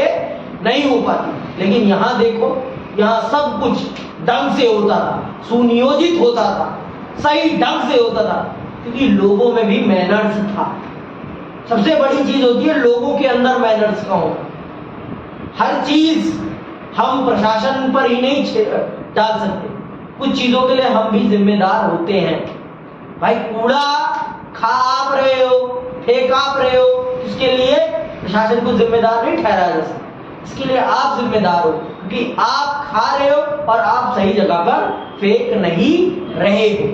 नहीं हो पाती। लेकिन यहाँ देखो, यहाँ सब कुछ ढंग से होता था, सुनियोजित होता था, सही ढंग से होता था, क्योंकि लोगों में भी मैनर्स था। सबसे बड़ी चीज होती है लोगों के अंदर मैनर्स का होना। हर चीज हम प्रशासन पर ही नहीं डाल सकते, कुछ चीजों के लिए हम भी जिम्मेदार होते हैं। भाई कूड़ा खा आप रहे हो, फेंक आप रहे हो, इसके लिए प्रशासन को जिम्मेदार नहीं ठहराया जा सकता। इसके लिए आप जिम्मेदार हो, क्योंकि आप खा रहे हो और आप सही जगह पर फेंक नहीं रहे हो।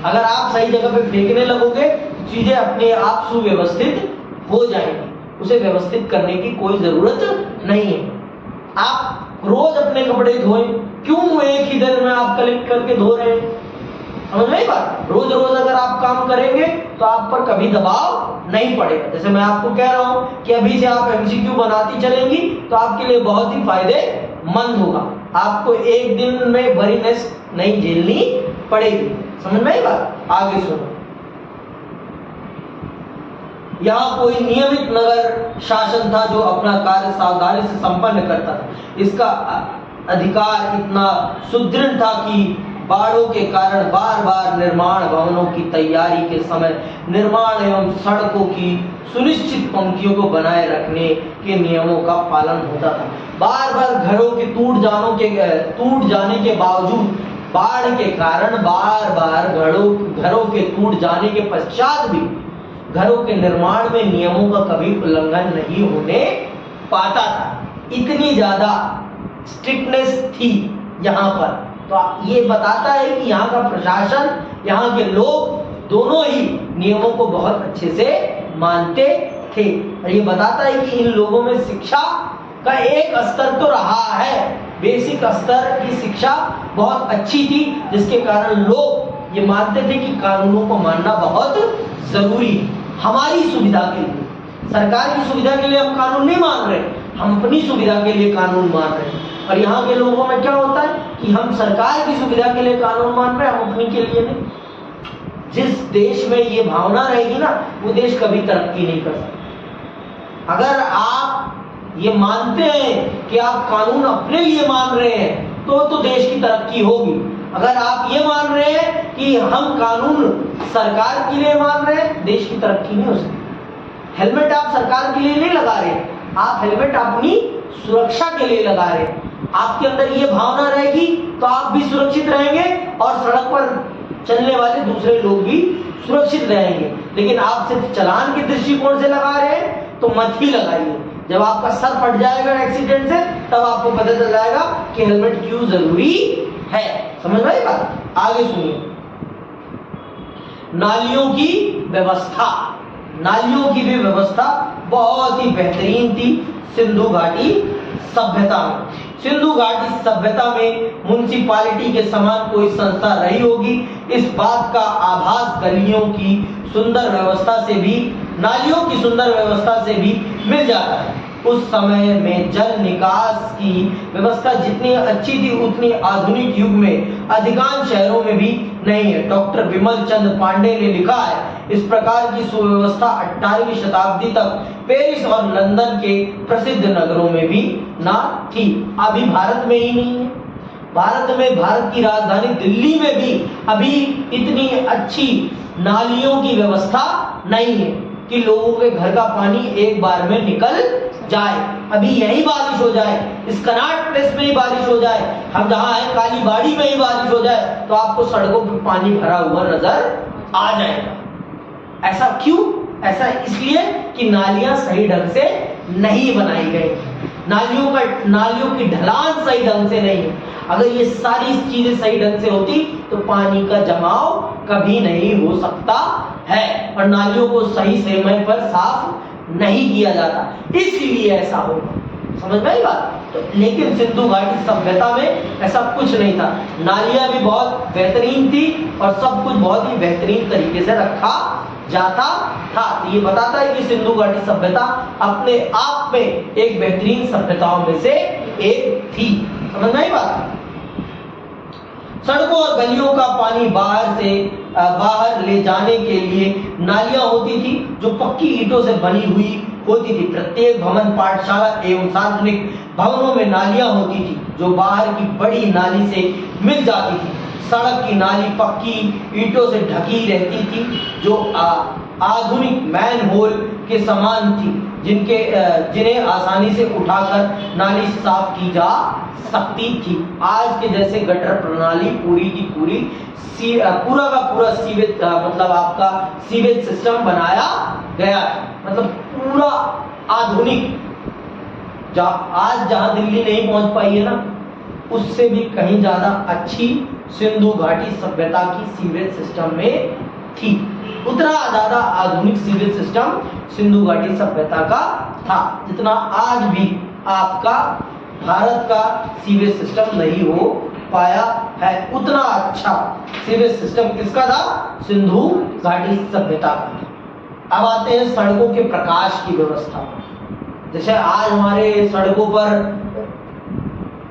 अगर आप सही जगह पर फेंकने लगोगे तो चीजें अपने आप सुव्यवस्थित हो जाएंगी। उसे व्यवस्थित करने की कोई जरूरत नहीं है। आप रोज अपने कपड़े धोएं, क्यों एक ही दिन में आप कलेक्ट करके धो रहे हैं? समझ में आई बात? रोज रोज अगर आप काम करेंगे तो आप पर कभी दबाव नहीं पड़ेगा। जैसे मैं आपको कह रहा हूं कि अभी से आप एमसीक्यू बनाती चलेंगी तो आपके लिए बहुत ही फायदेमंद होगा। आपको एक दिन में वरीनेस नहीं झेलनी पड़ेगी। समझ में आई बात? आगे सुनो, यहाँ कोई नियमित नगर शासन था जो अपना कार्य सावधानी से संपन्न करता था। इसका अधिकार इतना सुदृढ़ था कि बाढ़ों के कारण बार बार निर्माण भवनों की तैयारी के समय निर्माण एवं सड़कों की सुनिश्चित पंक्तियों को बनाए रखने के नियमों का पालन होता था। बार बार घरों के टूट जाने के बावजूद बाढ़ के कारण बार बार घरों के टूट जाने के पश्चात भी घरों के निर्माण में नियमों का कभी उल्लंघन नहीं होने पाता था। इतनी ज्यादा स्ट्रिक्टनेस थी यहाँ पर। तो ये बताता है कि यहाँ का प्रशासन, यहाँ के लोग दोनों ही नियमों को बहुत अच्छे से मानते थे। और ये बताता है कि इन लोगों में शिक्षा का एक स्तर तो रहा है, बेसिक स्तर की शिक्षा बहुत अच्छी थी, जिसके कारण लोग ये मानते थे कि कानूनों को मानना बहुत जरूरी है। हमारी सुविधा के लिए, सरकार की सुविधा के लिए हम कानून नहीं मान रहे, हम अपनी सुविधा के लिए कानून मान रहे हैं। और यहाँ के लोगों में क्या होता है कि हम सरकार की सुविधा के लिए कानून मान रहे हैं, हम अपनी के लिए नहीं। जिस देश में ये भावना रहेगी ना, वो देश कभी तरक्की नहीं कर सकता। अगर आप ये मानते हैं कि आप कानून अपने लिए मान रहे हैं तो देश की तरक्की होगी। अगर आप ये मान रहे हैं कि हम कानून सरकार के लिए मान रहे हैं, देश की तरक्की नहीं हो सकती। हेलमेट आप सरकार के लिए नहीं लगा रहे, आप हेलमेट अपनी सुरक्षा के लिए लगा रहे हैं। आपके अंदर ये भावना रहेगी तो आप भी सुरक्षित रहेंगे और सड़क पर चलने वाले दूसरे लोग भी सुरक्षित रहेंगे। लेकिन आप सिर्फ चालान के दृष्टिकोण से लगा रहे हैं तो मत ही लगाइए। जब आपका सर फट जाएगा एक्सीडेंट से, तब आपको पता चल जाएगा कि हेलमेट क्यों जरूरी है। समझ में आई बात? आगे सुनिए। नालियों की व्यवस्था, नालियों की भी व्यवस्था बहुत ही बेहतरीन थी सिंधु घाटी सभ्यता में। सिंधु घाटी सभ्यता में म्युनिसिपैलिटी के समान कोई संस्था रही होगी, इस बात का आभास गलियों की सुंदर व्यवस्था से भी, नालियों की सुंदर व्यवस्था से भी मिल जाता है। उस समय में जल निकास की व्यवस्था जितनी अच्छी थी उतनी आधुनिक युग में अधिकांश शहरों में भी नहीं है। डॉक्टर विमल चंद्र पांडे ने लिखा है, इस प्रकार की सुव्यवस्था 18वीं शताब्दी तक पेरिस और लंदन के प्रसिद्ध नगरों में भी ना थी। अभी भारत में ही नहीं है। भारत में, भारत की राजधानी दिल्ली में भी अभी इतनी अच्छी नालियों की व्यवस्था नहीं है कि लोगों के घर का पानी एक बार में निकल जाए। अभी यही बारिश हो जाए, इस कनाट प्लेस में ही बारिश हो जाए, हम जहां है काली बाड़ी में ही बारिश हो जाए, तो आपको सड़कों पर पानी भरा हुआ नजर आ जाएगा। ऐसा क्यों? ऐसा इसलिए कि नालियां सही ढंग से नहीं बनाई गई, नालियों की ढलान सही ढंग से नहीं है। अगर ये सारी चीजें सही ढंग से होती तो पानी का जमाव कभी नहीं हो सकता है, और नालियों को सही समय पर साफ नहीं किया जाता, इसलिए ऐसा होगा। समझ में आई बात? तो लेकिन सिंधु घाटी सभ्यता में ऐसा कुछ नहीं था। नालियां भी बहुत बेहतरीन थी और सब कुछ बहुत ही बेहतरीन तरीके से रखा जाता था। तो ये बताता है कि सिंधु घाटी सभ्यता अपने आप में एक बेहतरीन सभ्यताओं में से एक थी। समझ में आई बात? सड़कों और गलियों का पानी बाहर ले जाने के लिए नालियां होती थी जो पक्की ईंटों से बनी हुई होती थी। प्रत्येक भवन, पाठशाला एवं सार्वजनिक भवनों में नालियां होती थी जो बाहर की बड़ी नाली से मिल जाती थी। सड़क की नाली पक्की ईंटों से ढकी रहती थी जो आधुनिक मैनहोल के समान थी, जिन्हें आसानी से उठाकर नाली साफ की जा सकती थी। आज के जैसे गटर प्रणाली पूरी की पूरी पूरा का पूरा सीवेज मतलब आपका सीवेज सिस्टम बनाया गया, मतलब पूरा आधुनिक। आज जहां दिल्ली नहीं पहुंच पाई है ना, उससे भी कहीं ज्यादा अच्छी सिंधु घाटी सभ्यता की सीवेज सिस्टम में थी। उतना ज्यादा आधुनिक सीवेज सिस्टम सिंधु घाटी सभ्यता का था जितना आज भी आपका भारत का सीवेज सिस्टम नहीं हो पाया है। उतना अच्छा सीवेज सिस्टम किसका था? सिंधु घाटी सभ्यता का। अब आते हैं सड़कों के प्रकाश की व्यवस्था। जैसे आज हमारे सड़कों पर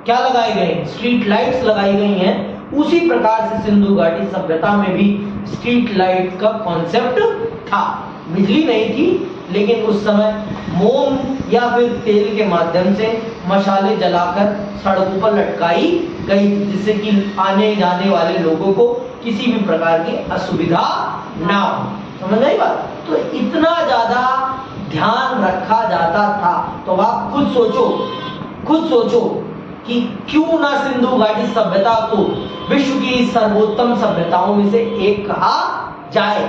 क्या लगाए गए? स्ट्रीट लाइट्स लगाई गई हैं। उसी प्रकार से सिंधु घाटी सभ्यता में भी स्ट्रीट लाइट का कॉन्सेप्ट था। बिजली नहीं थी, लेकिन उस समय मोम या फिर तेल के माध्यम से मशाले जलाकर सड़कों पर लटकाई गई, जिससे कि आने जाने वाले लोगों को किसी भी प्रकार की असुविधा ना हो। समझ आई बात? तो इतना ज्यादा ध्यान रखा जाता था। तो आप खुद सोचो कि क्यों ना सिंधु घाटी सभ्यता को विश्व की सर्वोत्तम सभ्यताओं में से एक कहा जाए।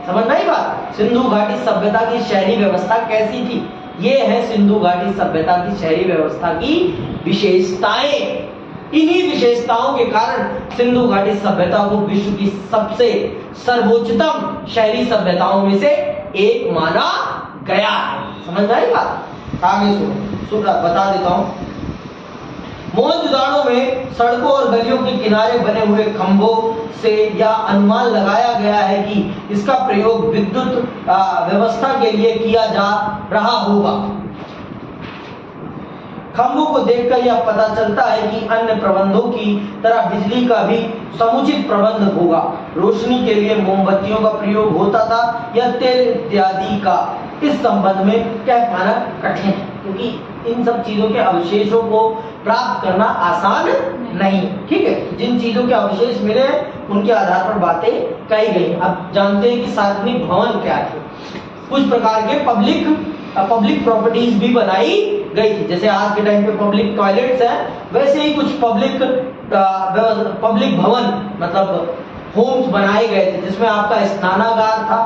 समझ में आई बात? सिंधु घाटी सभ्यता की शहरी व्यवस्था कैसी थी? ये है सिंधु घाटी सभ्यता की शहरी व्यवस्था की विशेषताएं। इन्हीं विशेषताओं के कारण सिंधु घाटी सभ्यता को विश्व की सबसे सर्वोच्चतम शहरी सभ्यताओं में से एक माना गया है। समझ में आई बात? आगे सुनो, बता देता हूं। मोहनजोदाड़ो में सड़कों और गलियों के किनारे बने हुए खंभों से यह अनुमान लगाया गया है कि इसका प्रयोग विद्युत व्यवस्था के लिए किया जा रहा होगा। खंभों को देखकर यह पता चलता है कि अन्य प्रबंधों की तरह बिजली का भी समुचित प्रबंध होगा। रोशनी के लिए मोमबत्तियों का प्रयोग होता था या तेल इत्यादि का। इस संबंध में कह पाना कठिन है, क्योंकि इन सब चीजों के अवशेषों को प्राप्त करना आसान नहीं। ठीक है, जिन चीजों के अवशेष मिले उनके आधार पर बातें कही गई। अब जानते हैं कि सार्वजनिक भवन क्या थे। कुछ प्रकार के पब्लिक प्रॉपर्टीज भी बनाई गई थी। जैसे आज के टाइम पे पब्लिक टॉयलेट्स हैं, वैसे ही कुछ पब्लिक भवन मतलब होम्स बनाए गए थे, जिसमें आपका स्नानागार था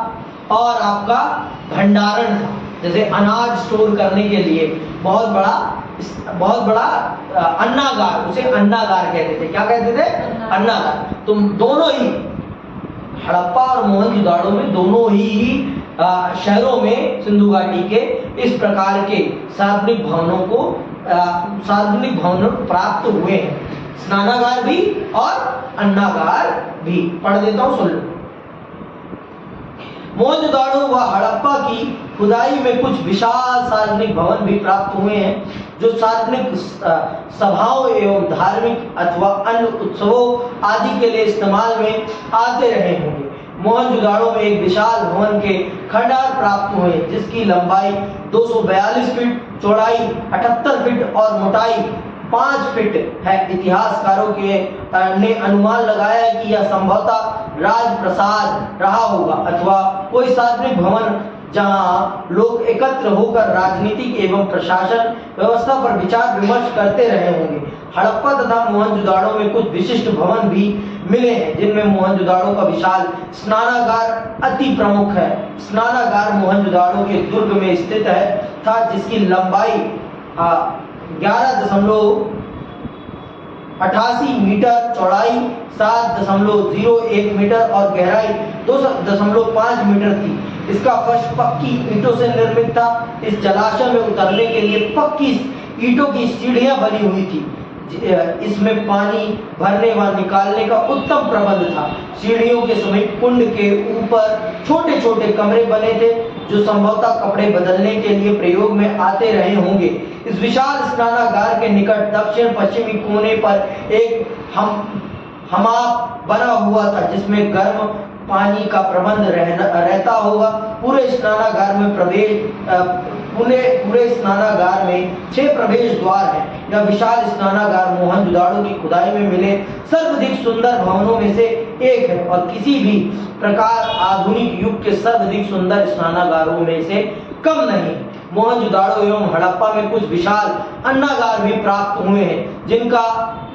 और आपका भंडारण था। जैसे अनाज स्टोर करने के लिए बहुत बड़ा अन्नागार, उसे अन्नागार कहते थे। क्या कहते थे? अन्नागार। तो दोनों ही हड़प्पा और मोहनजोदाड़ो में दोनों ही शहरों में सिंधु घाटी के इस प्रकार के सार्वजनिक भवनों प्राप्त हुए हैं। स्नानागार भी और अन्नागार भी। पढ़ देता हूं, सुन लो। मोहनजोदाड़ो व हड़प्पा की खुदाई में कुछ विशाल सार्वजनिक भवन भी प्राप्त हुए हैं, जो सार्वजनिक सभाओं एवं धार्मिक अथवा अन्य उत्सवों आदि के लिए इस्तेमाल में आते रहे होंगे। मोहनजोदाड़ो में एक विशाल भवन के खंडहर प्राप्त हुए, जिसकी लंबाई 242 फीट, चौड़ाई 78 फीट और मोटाई 5 फीट है। इतिहासकारों ने अनुमान लगाया है कि यह संभवतः राजप्रासाद रहा होगा अथवा कोई सार्वजनिक भवन जहां लोग एकत्र होकर राजनीतिक एवं प्रशासन व्यवस्था पर विचार विमर्श करते रहे होंगे। हड़प्पा तथा मोहनजोदाड़ो में कुछ विशिष्ट भवन भी मिले हैं, जिनमें मोहनजोदाड़ो का विशाल स्नानागार अति प्रमुख है। स्नानागार मोहनजोदाड़ो के दुर्ग में स्थित था, जिसकी लंबाई 11.88 मीटर, चौड़ाई 7.01 मीटर और गहराई 2.5 मीटर थी। इसका फर्श पक्की ईंटों से निर्मित था। इस जलाशय में उतरने के लिए पक्की ईंटों की सीढ़ियां बनी हुई थी। इसमें पानी भरने व निकालने का उत्तम प्रबंध था। सीढ़ियों के समीप कुंड के ऊपर छोटे छोटे कमरे बने थे, जो संभवतः कपड़े बदलने के लिए प्रयोग में आते रहे होंगे। इस विशाल स्नानागार के निकट दक्षिण पश्चिमी कोने पर एक हमाम बना हुआ था, जिसमें गर्म पानी का प्रबंध रहता होगा। पूरे स्नानागार में 6 प्रवेश द्वार हैं। यह विशाल स्नानागार मोहनजोदाड़ो की खुदाई में मिले सर्वाधिक सुंदर भवनों में से एक है और किसी भी प्रकार आधुनिक युग के सर्वाधिक सुंदर स्नानागारों में से कम नहीं। मोहनजोदाड़ो एवं हड़प्पा में कुछ विशाल अन्नागार भी प्राप्त हुए हैं,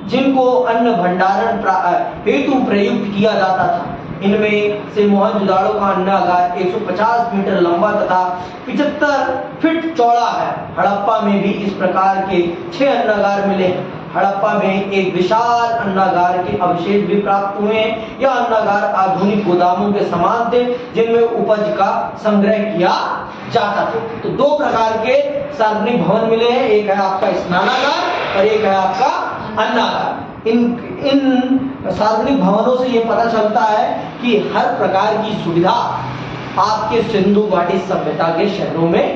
जिनको अन्न भंडारण हेतु प्रयुक्त किया जाता था। इनमें से मोहनजोदाड़ो का अन्नागार 150 मीटर लंबा तथा 75 फीट चौड़ा है। हड़प्पा में भी इस प्रकार के 6 अन्नागार मिले हैं। हड़प्पा में एक विशाल अन्नागार के अवशेष भी प्राप्त हुए हैं। यह अन्नागार आधुनिक गोदामों के समान थे, जिनमें उपज का संग्रह किया जाता था। तो 2 प्रकार के सार्वजनिक भवन मिले हैं, एक है आपका स्नानागार और एक है आपका अन्नागार। इन सार्वजनिक भवनों से ये पता चलता है कि हर प्रकार की सुविधा आपके सिंधु घाटी सभ्यता के शहरों में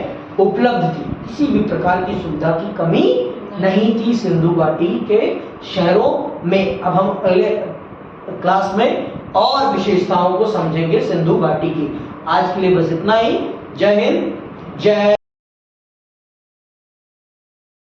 उपलब्ध थी। किसी भी प्रकार की सुविधा की कमी नहीं थी सिंधु घाटी के शहरों में। अब हम अगले क्लास में और विशेषताओं को समझेंगे सिंधु घाटी की। आज के लिए बस इतना ही। जय हिंद, जय